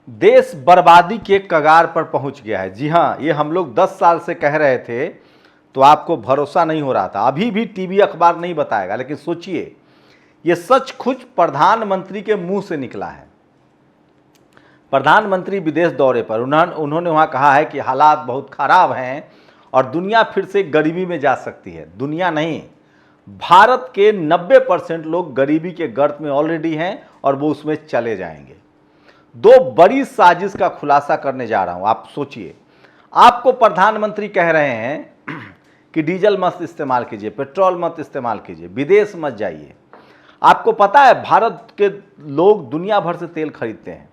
देश बर्बादी के कगार पर पहुंच गया है। जी हां, ये हम लोग 10 साल से कह रहे थे तो आपको भरोसा नहीं हो रहा था। अभी भी टीवी अखबार नहीं बताएगा, लेकिन सोचिए ये सच खुद प्रधानमंत्री के मुंह से निकला है। प्रधानमंत्री विदेश दौरे पर उन्होंने वहां कहा है कि हालात बहुत खराब हैं और दुनिया फिर से गरीबी में जा सकती है। दुनिया नहीं, भारत के 90% लोग गरीबी के गर्त में ऑलरेडी हैं और वो उसमें चले जाएंगे। दो बड़ी साजिश का खुलासा करने जा रहा हूं। आप सोचिए, आपको प्रधानमंत्री कह रहे हैं कि डीजल मत इस्तेमाल कीजिए, पेट्रोल मत इस्तेमाल कीजिए, विदेश मत जाइए। आपको पता है भारत के लोग दुनिया भर से तेल खरीदते हैं।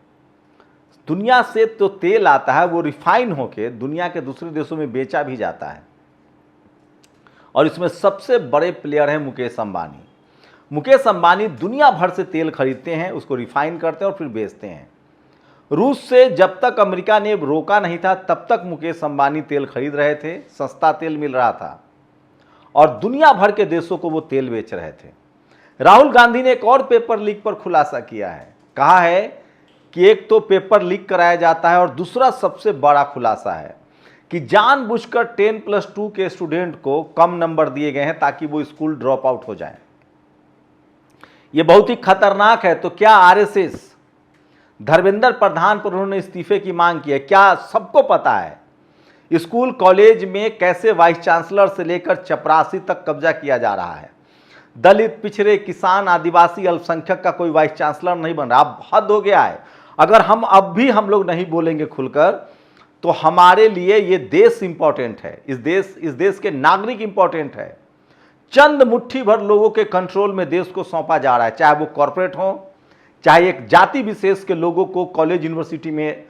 दुनिया से तो तेल आता है, वो रिफाइन होके दुनिया के दूसरे देशों में बेचा भी जाता है। और इसमें सबसे बड़े प्लेयर हैं मुकेश अंबानी। मुकेश अंबानी दुनिया भर से तेल खरीदते हैं, उसको रिफाइन करते हैं और फिर बेचते हैं। रूस से जब तक अमेरिका ने रोका नहीं था तब तक मुकेश अंबानी तेल खरीद रहे थे, सस्ता तेल मिल रहा था और दुनिया भर के देशों को वो तेल बेच रहे थे। राहुल गांधी ने एक और पेपर लीक पर खुलासा किया है। कहा है कि एक तो पेपर लीक कराया जाता है और दूसरा सबसे बड़ा खुलासा है कि जानबूझकर 10+2 के स्टूडेंट को कम नंबर दिए गए हैं ताकि वो स्कूल ड्रॉप आउट हो जाए। ये बहुत ही खतरनाक है। तो क्या आरएसएस धर्मेंद्र प्रधान पर उन्होंने इस्तीफे की मांग की है? क्या सबको पता है स्कूल कॉलेज में कैसे वाइस चांसलर से लेकर चपरासी तक कब्जा किया जा रहा है? दलित, पिछड़े, किसान, आदिवासी, अल्पसंख्यक का कोई वाइस चांसलर नहीं बन रहा। अब हद हो गया है। अगर अब भी हम लोग नहीं बोलेंगे खुलकर तो हमारे लिए ये देश इंपॉर्टेंट है, इस देश के नागरिक इंपॉर्टेंट है। चंद मुट्ठी भर लोगों के कंट्रोल में देश को सौंपा जा रहा है, चाहे वो कॉर्पोरेट हो, चाहे एक जाति विशेष के लोगों को कॉलेज यूनिवर्सिटी में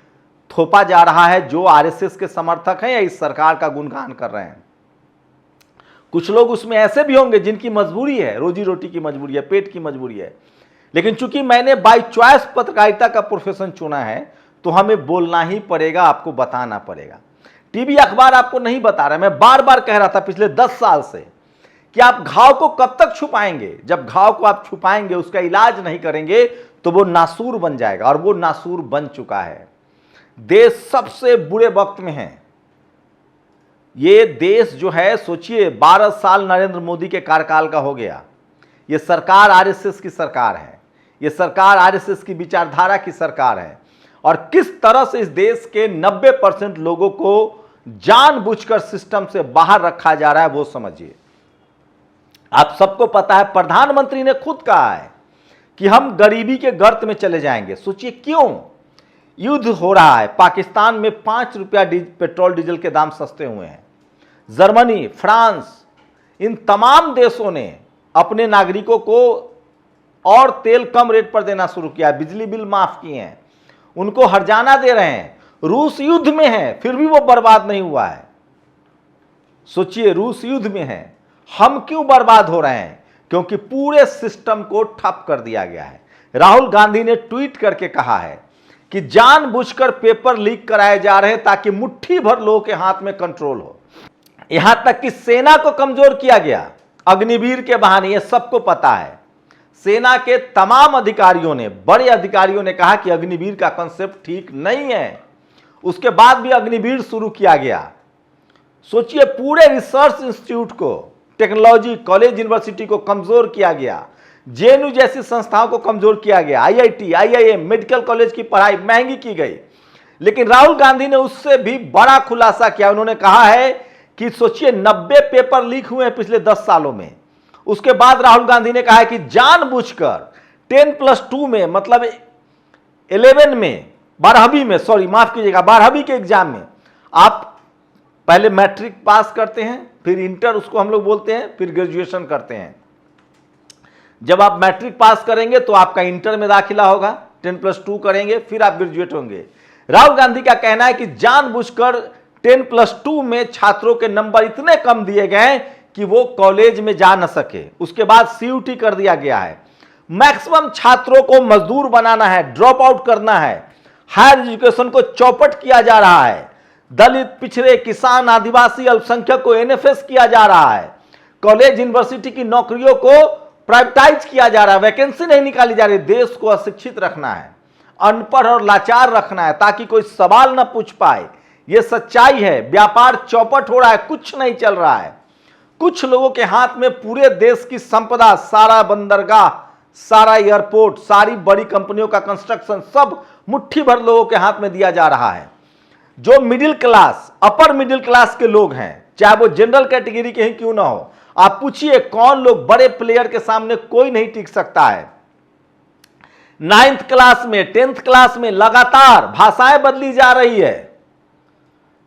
थोपा जा रहा है जो आरएसएस के समर्थक हैं या इस सरकार का गुणगान कर रहे हैं। कुछ लोग उसमें ऐसे भी होंगे जिनकी मजबूरी है, रोजी रोटी की मजबूरी है, पेट की मजबूरी है। लेकिन चूंकि मैंने बाय चॉइस पत्रकारिता का प्रोफेशन चुना है तो हमें बोलना ही पड़ेगा, आपको बताना पड़ेगा। टीवी अखबार आपको नहीं बता रहा। मैं बार बार कह रहा था पिछले 10 साल से कि आप घाव को कब तक छुपाएंगे? जब घाव को आप छुपाएंगे, उसका इलाज नहीं करेंगे तो वो नासूर बन जाएगा और वो नासूर बन चुका है। देश सबसे बुरे वक्त में है। ये देश जो है, सोचिए 12 साल नरेंद्र मोदी के कार्यकाल का हो गया। ये सरकार आरएसएस की सरकार है, ये सरकार आरएसएस की विचारधारा की सरकार है और किस तरह से इस देश के 90% लोगों को जानबूझकर सिस्टम से बाहर रखा जा रहा है वो समझिए। आप सबको पता है, प्रधानमंत्री ने खुद कहा है कि हम गरीबी के गर्त में चले जाएंगे। सोचिए क्यों? युद्ध हो रहा है, पाकिस्तान में 5 रुपया पेट्रोल डीजल के दाम सस्ते हुए हैं। जर्मनी, फ्रांस, इन तमाम देशों ने अपने नागरिकों को और तेल कम रेट पर देना शुरू किया, बिजली बिल माफ किए हैं, उनको हर्जाना दे रहे हैं। रूस युद्ध में है फिर भी वो बर्बाद नहीं हुआ है। सोचिए, रूस युद्ध में है, हम क्यों बर्बाद हो रहे हैं? क्योंकि पूरे सिस्टम को ठप कर दिया गया है। राहुल गांधी ने ट्वीट करके कहा है कि जानबूझकर पेपर लीक कराए जा रहे हैं ताकि मुट्ठी भर लोगों के हाथ में कंट्रोल हो। यहां तक कि सेना को कमजोर किया गया अग्निवीर के बहाने, ये सबको पता है। सेना के तमाम अधिकारियों ने, बड़े अधिकारियों ने कहा कि अग्निवीर का कांसेप्ट ठीक नहीं है। उसके बाद भी अग्निवीर शुरू किया गया। सोचिए, पूरे रिसर्च इंस्टीट्यूट को, टेक्नोलॉजी कॉलेज यूनिवर्सिटी को कमजोर किया गया, जेएनयू जैसी संस्थाओं को कमजोर किया गया, आईआईटी, आईआईएम, मेडिकल कॉलेज की पढ़ाई महंगी की गई। लेकिन राहुल गांधी ने उससे भी बड़ा खुलासा किया। उन्होंने कहा है कि सोचिए 90 पेपर लीक हुए हैं पिछले 10 सालों में। उसके बाद राहुल गांधी ने कहा है कि जानबूझकर 10+2 में, मतलब 11 में, 12वीं में, सॉरी माफ कीजिएगा, 12वीं के एग्जाम में आप पहले मैट्रिक पास करते हैं, फिर इंटर उसको हम लोग बोलते हैं, फिर ग्रेजुएशन करते हैं। जब आप मैट्रिक पास करेंगे तो आपका इंटर में दाखिला होगा, 10+2 करेंगे, फिर आप ग्रेजुएट होंगे। राहुल गांधी का कहना है कि जानबूझकर 10+2 में छात्रों के नंबर इतने कम दिए गए कि वो कॉलेज में जा न सके। उसके बाद सीयूटी कर दिया गया है। मैक्सिमम छात्रों को मजदूर बनाना है, ड्रॉप आउट करना है, हायर एजुकेशन को चौपट किया जा रहा है, दलित, पिछड़े, किसान, आदिवासी, अल्पसंख्यक को एनएफएस किया जा रहा है, कॉलेज यूनिवर्सिटी की नौकरियों को प्राइवेटाइज किया जा रहा है, वैकेंसी नहीं निकाली जा रही, देश को अशिक्षित रखना है। अनपढ़ और लाचार रखना है ताकि कोई सवाल न पूछ पाए। यह सच्चाई है। व्यापार चौपट हो रहा है, कुछ नहीं चल रहा है। कुछ लोगों के हाथ में पूरे देश की संपदा, सारा बंदरगाह, सारा एयरपोर्ट, सारी बड़ी कंपनियों का कंस्ट्रक्शन, सब मुट्ठी भर लोगों के हाथ में दिया जा रहा है। जो middle class, upper middle class के लोग हैं, चाहे वो जनरल कैटेगरी के ही क्यों ना हो, आप पूछिए कौन लोग, बड़े प्लेयर के सामने कोई नहीं टिक सकता है। 9th क्लास में, 10th क्लास में लगातार भाषाएं बदली जा रही है,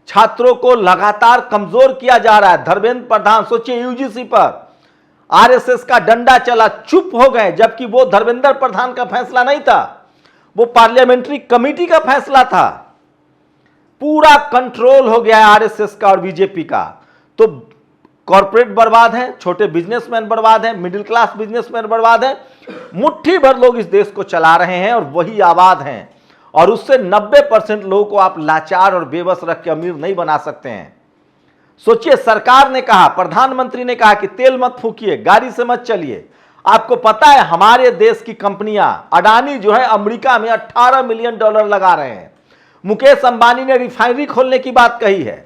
छात्रों को लगातार कमजोर किया जा रहा है। धर्मेंद्र प्रधान, सोचिए यूजीसी पर आरएसएस का डंडा चला, चुप हो गए, जबकि वो धर्मेंद्र प्रधान का फैसला नहीं था, वो पार्लियामेंट्री कमेटी का फैसला था। पूरा कंट्रोल हो गया है आरएसएस का और बीजेपी का। तो कॉर्पोरेट बर्बाद है, छोटे बिजनेसमैन बर्बाद है, मिडिल क्लास बिजनेसमैन बर्बाद है, मुट्ठी भर लोग इस देश को चला रहे हैं और वही आबाद हैं। और उससे 90% लोगों को आप लाचार और बेबस रख के अमीर नहीं बना सकते हैं। सोचिए, सरकार ने कहा, प्रधानमंत्री ने कहा कि तेल मत फूकिए, गाड़ी से मत चलिए। आपको पता है हमारे देश की कंपनियां, अडानी जो है अमेरिका में $18 मिलियन लगा रहे हैं। मुकेश अंबानी ने रिफाइनरी खोलने की बात कही है।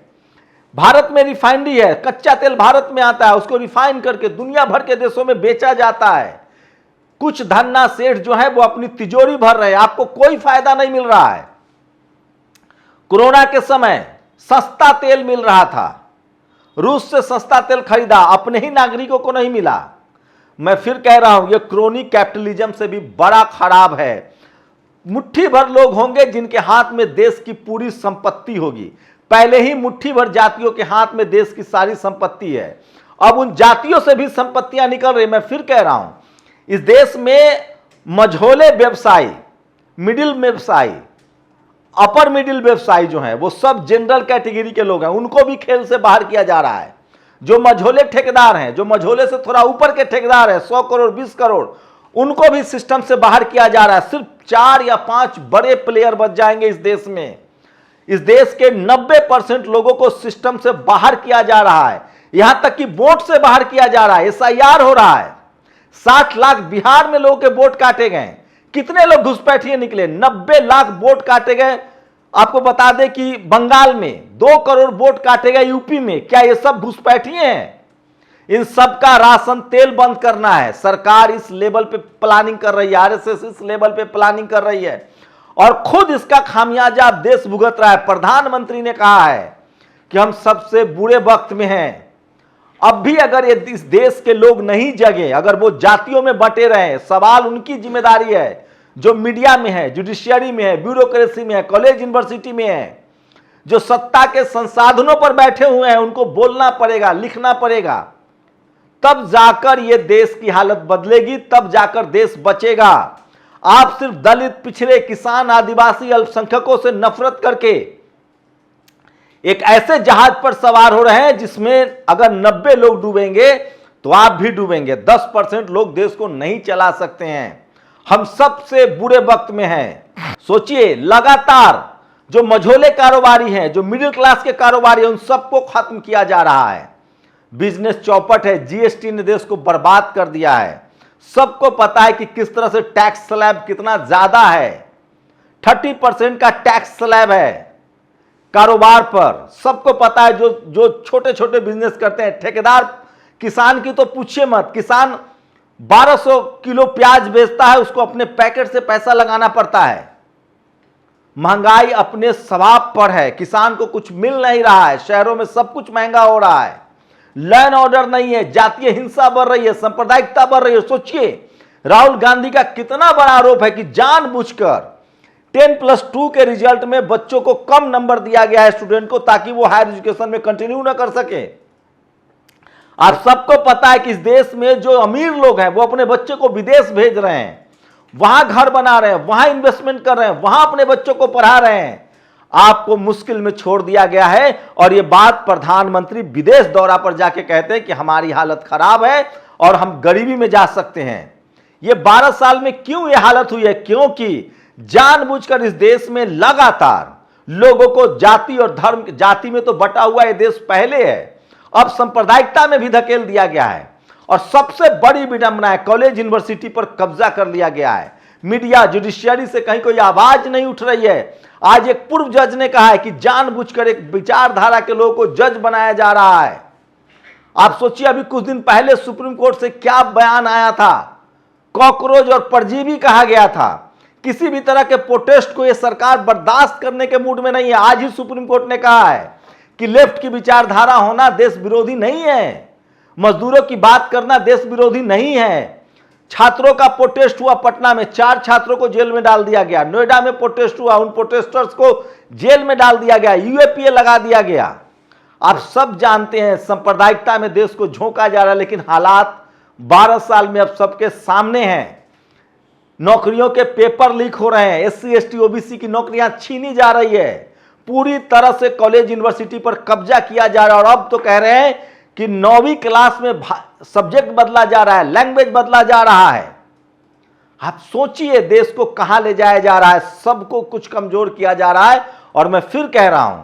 भारत में रिफाइनरी है, कच्चा तेल भारत में आता है, उसको रिफाइन करके दुनिया भर के देशों में बेचा जाता है। कुछ धन्ना सेठ जो है वो अपनी तिजोरी भर रहे हैं, आपको कोई फायदा नहीं मिल रहा है। कोरोना के समय सस्ता तेल मिल रहा था, रूस से सस्ता तेल खरीदा, अपने ही नागरिकों को नहीं मिला। मैं फिर कह रहा हूं, यह क्रोनी कैपिटलिज्म से भी बड़ा खराब है। मुट्ठी भर लोग होंगे जिनके हाथ में देश की पूरी संपत्ति होगी। पहले ही मुट्ठी भर जातियों के हाथ में देश की सारी संपत्ति है, अब उन जातियों से भी संपत्तियां निकल रही। मैं फिर कह रहा हूं, इस देश में मझोले व्यवसायी, मिडिल व्यवसायी, अपर मिडिल व्यवसायी जो हैं वो सब जनरल कैटेगरी के लोग हैं, उनको भी खेल से बाहर किया जा रहा है। जो मझोले ठेकेदार हैं, जो मझोले से थोड़ा ऊपर के ठेकेदार हैं, 100 करोड़ 20 करोड़, उनको भी सिस्टम से बाहर किया जा रहा है। सिर्फ 4 या 5 बड़े प्लेयर बच जाएंगे इस देश में। इस देश के 90% लोगों को सिस्टम से बाहर किया जा रहा है, यहां तक कि वोट से बाहर किया जा रहा है। एसआईआर हो रहा है, 60 लाख बिहार में लोगों के वोट काटे गए। कितने लोग घुसपैठिए निकले? 90 लाख वोट काटे गए। आपको बता दें कि बंगाल में 2 करोड़ वोट काटे गए, यूपी में। क्या ये सब घुसपैठिए हैं? इन सब का राशन तेल बंद करना है। सरकार इस लेवल पे प्लानिंग कर रही है, आरएसएस इस लेवल पे प्लानिंग कर रही है और खुद इसका खामियाजा देश भुगत रहा है। प्रधानमंत्री ने कहा है कि हम सबसे बुरे वक्त में हैं। अब भी अगर ये इस देश के लोग नहीं जगे, अगर वो जातियों में बटे रहे, सवाल उनकी जिम्मेदारी है जो मीडिया में है, जुडिशियरी में है, ब्यूरोक्रेसी में है, कॉलेज यूनिवर्सिटी में है, जो सत्ता के संसाधनों पर बैठे हुए हैं, उनको बोलना पड़ेगा, लिखना पड़ेगा। तब जाकर ये देश की हालत बदलेगी, तब जाकर देश बचेगा। आप सिर्फ दलित, पिछड़े, किसान, आदिवासी, अल्पसंख्यकों से नफरत करके एक ऐसे जहाज पर सवार हो रहे हैं जिसमें अगर 90 लोग डूबेंगे तो आप भी डूबेंगे। 10% लोग देश को नहीं चला सकते हैं। हम सबसे बुरे वक्त में हैं। सोचिए, लगातार जो मझोले कारोबारी हैं, जो मिडिल क्लास के कारोबारी हैं, उन सबको खत्म किया जा रहा है। बिजनेस चौपट है, जीएसटी ने देश को बर्बाद कर दिया है। सबको पता है कि किस तरह से टैक्स स्लैब कितना ज्यादा है। 30% का टैक्स स्लैब है कारोबार पर। सबको पता है, जो छोटे छोटे बिजनेस करते हैं, ठेकेदार, किसान की तो पूछिए मत। किसान 1200 किलो प्याज बेचता है, उसको अपने पैकेट से पैसा लगाना पड़ता है। महंगाई अपने स्वभाव पर है, किसान को कुछ मिल नहीं रहा है। शहरों में सब कुछ महंगा हो रहा है, लैंड ऑर्डर नहीं है, जातीय हिंसा बढ़ रही है, सांप्रदायिकता बढ़ रही है। सोचिए, राहुल गांधी का कितना बड़ा आरोप है कि जानबूझकर 10+2 के रिजल्ट में बच्चों को कम नंबर दिया गया है स्टूडेंट को, ताकि वो हायर एजुकेशन में कंटिन्यू ना कर सके। आप सबको पता है कि इस देश में जो अमीर लोग हैं वो अपने बच्चे को विदेश भेज रहे हैं, वहां घर बना रहे हैं, वहां इन्वेस्टमेंट कर रहे हैं, वहां अपने बच्चों को पढ़ा रहे हैं। आपको मुश्किल में छोड़ दिया गया है। और ये बात प्रधानमंत्री विदेश दौरा पर जाके कहते हैं कि हमारी हालत खराब है और हम गरीबी में जा सकते हैं। ये 12 साल में क्यों ये हालत हुई है? क्योंकि जानबूझकर इस देश में लगातार लोगों को जाति और धर्म, जाति में तो बटा हुआ ये देश पहले है, अब सांप्रदायिकता में भी धकेल दिया गया है। और सबसे बड़ी विडंबना है, कॉलेज यूनिवर्सिटी पर कब्जा कर लिया गया है। मीडिया, जुडिशियरी से कहीं कोई आवाज नहीं उठ रही है। आज एक पूर्व जज ने कहा है कि जानबूझकर एक विचारधारा के लोगों को जज बनाया जा रहा है। आप सोचिए, अभी कुछ दिन पहले सुप्रीम कोर्ट से क्या बयान आया था, कॉकरोच और परजीवी कहा गया था। किसी भी तरह के प्रोटेस्ट को यह सरकार बर्दाश्त करने के मूड में नहीं है। आज ही सुप्रीम कोर्ट ने कहा है कि लेफ्ट की विचारधारा होना देश विरोधी नहीं है, मजदूरों की बात करना देश विरोधी नहीं है। छात्रों का प्रोटेस्ट हुआ पटना में, 4 छात्रों को जेल में डाल दिया गया। नोएडा में प्रोटेस्ट हुआ, उन प्रोटेस्टर्स को जेल में डाल दिया गया, यूएपीए लगा दिया गया। आप सब जानते हैं सांप्रदायिकता में देश को झोंका जा रहा है, लेकिन हालात 12 साल में अब सबके सामने हैं। नौकरियों के पेपर लीक हो रहे हैं, एससी एसटी ओबीसी की नौकरियां छीनी जा रही है, पूरी तरह से कॉलेज यूनिवर्सिटी पर कब्जा किया जा रहा है। और अब तो कह रहे हैं कि 9वीं क्लास में सब्जेक्ट बदला जा रहा है, लैंग्वेज बदला जा रहा है। आप सोचिए देश को कहां ले जाया जा रहा है, सबको कुछ कमजोर किया जा रहा है। और मैं फिर कह रहा हूं,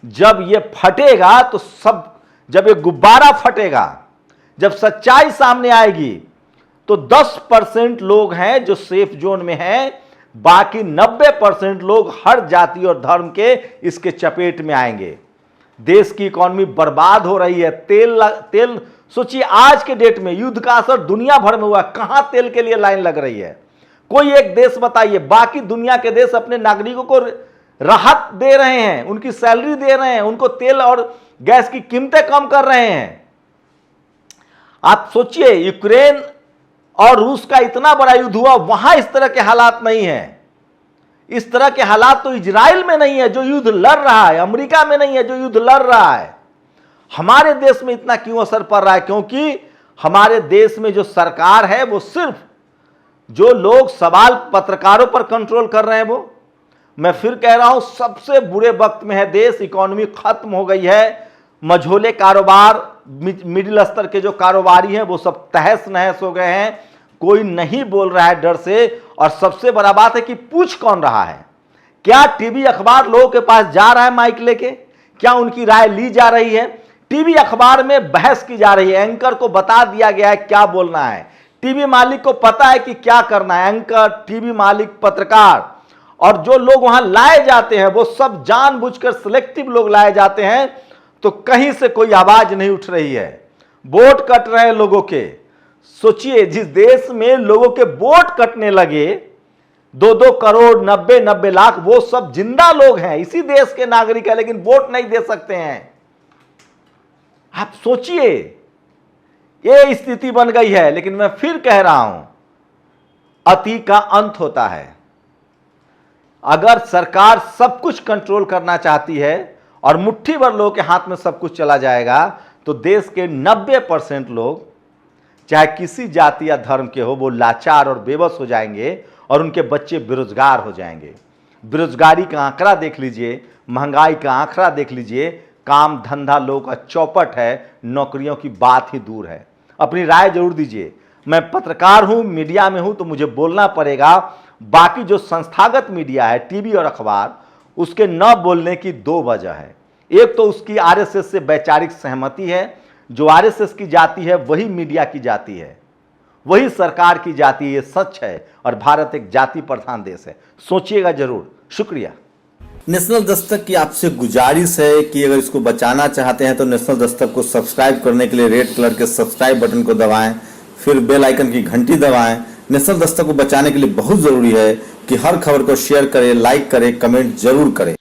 जब ये फटेगा तो जब ये गुब्बारा फटेगा, जब सच्चाई सामने आएगी, तो 10% लोग हैं जो सेफ जोन में हैं, बाकी 90% लोग हर जाति और धर्म के इसके चपेट में आएंगे। देश की इकॉनमी बर्बाद हो रही है। तेल सोचिए, आज के डेट में युद्ध का असर दुनिया भर में हुआ, कहां तेल के लिए लाइन लग रही है? कोई एक देश बताइए। बाकी दुनिया के देश अपने नागरिकों को राहत दे रहे हैं, उनकी सैलरी दे रहे हैं, उनको तेल और गैस की कीमतें कम कर रहे हैं। आप सोचिए, यूक्रेन और रूस का इतना बड़ा युद्ध हुआ, वहां इस तरह के हालात नहीं है। इस तरह के हालात तो इजराइल में नहीं है जो युद्ध लड़ रहा है, अमेरिका में नहीं है जो युद्ध लड़ रहा है। हमारे देश में इतना क्यों असर पड़ रहा है? क्योंकि हमारे देश में जो सरकार है वो सिर्फ जो लोग सवाल पत्रकारों पर कंट्रोल कर रहे हैं वो। मैं फिर कह रहा हूं, सबसे बुरे वक्त में है देश, इकोनॉमी खत्म हो गई है। मझोले कारोबार, मिडिल स्तर के जो कारोबारी हैं वो सब तहस नहस हो गए हैं, कोई नहीं बोल रहा है डर से। और सबसे बड़ा बात है कि पूछ कौन रहा है? क्या टीवी अखबार लोगों के पास जा रहा है माइक लेके? क्या उनकी राय ली जा रही है? टीवी अखबार में बहस की जा रही है, एंकर को बता दिया गया है क्या बोलना है, टीवी मालिक को पता है कि क्या करना है। एंकर, टीवी मालिक, पत्रकार और जो लोग वहां लाए जाते हैं वो सब जानबूझकर सिलेक्टिव लोग लाए जाते हैं। तो कहीं से कोई आवाज नहीं उठ रही है, वोट कट रहे हैं लोगों के। सोचिए, जिस देश में लोगों के वोट कटने लगे 2-2 करोड़ 90-90 लाख, वो सब जिंदा लोग हैं, इसी देश के नागरिक हैं, लेकिन वोट नहीं दे सकते हैं। आप सोचिए, ये स्थिति बन गई है। लेकिन मैं फिर कह रहा हूं, अति का अंत होता है। अगर सरकार सब कुछ कंट्रोल करना चाहती है और मुट्ठी भर लोगों के हाथ में सब कुछ चला जाएगा, तो देश के 90% लोग, चाहे किसी जाति या धर्म के हो, वो लाचार और बेबस हो जाएंगे और उनके बच्चे बेरोजगार हो जाएंगे। बेरोजगारी का आंकड़ा देख लीजिए, महंगाई का आंकड़ा देख लीजिए, काम धंधा लोगों का चौपट है, नौकरियों की बात ही दूर है। अपनी राय जरूर दीजिए। मैं पत्रकार हूं, मीडिया में हूं, तो मुझे बोलना पड़ेगा। बाकी जो संस्थागत मीडिया है, टीवी और अखबार, उसके न बोलने की 2 वजह है। एक तो उसकी आरएसएस से वैचारिक सहमति है, जो आरएसएस की जाति है वही मीडिया की जाति है, वही सरकार की जाति है, ये सच है। और भारत एक जाति प्रधान देश है, सोचिएगा जरूर। शुक्रिया। नेशनल दस्तक की आपसे गुजारिश है कि अगर इसको बचाना चाहते हैं तो नेशनल दस्तक को सब्सक्राइब करने के लिए रेड कलर के सब्सक्राइब बटन को दबाएं, फिर बेल आइकन की घंटी दबाएं। नेशनल दस्तक को बचाने के लिए बहुत जरूरी है कि हर खबर को शेयर करें, लाइक करें, कमेंट जरूर करें।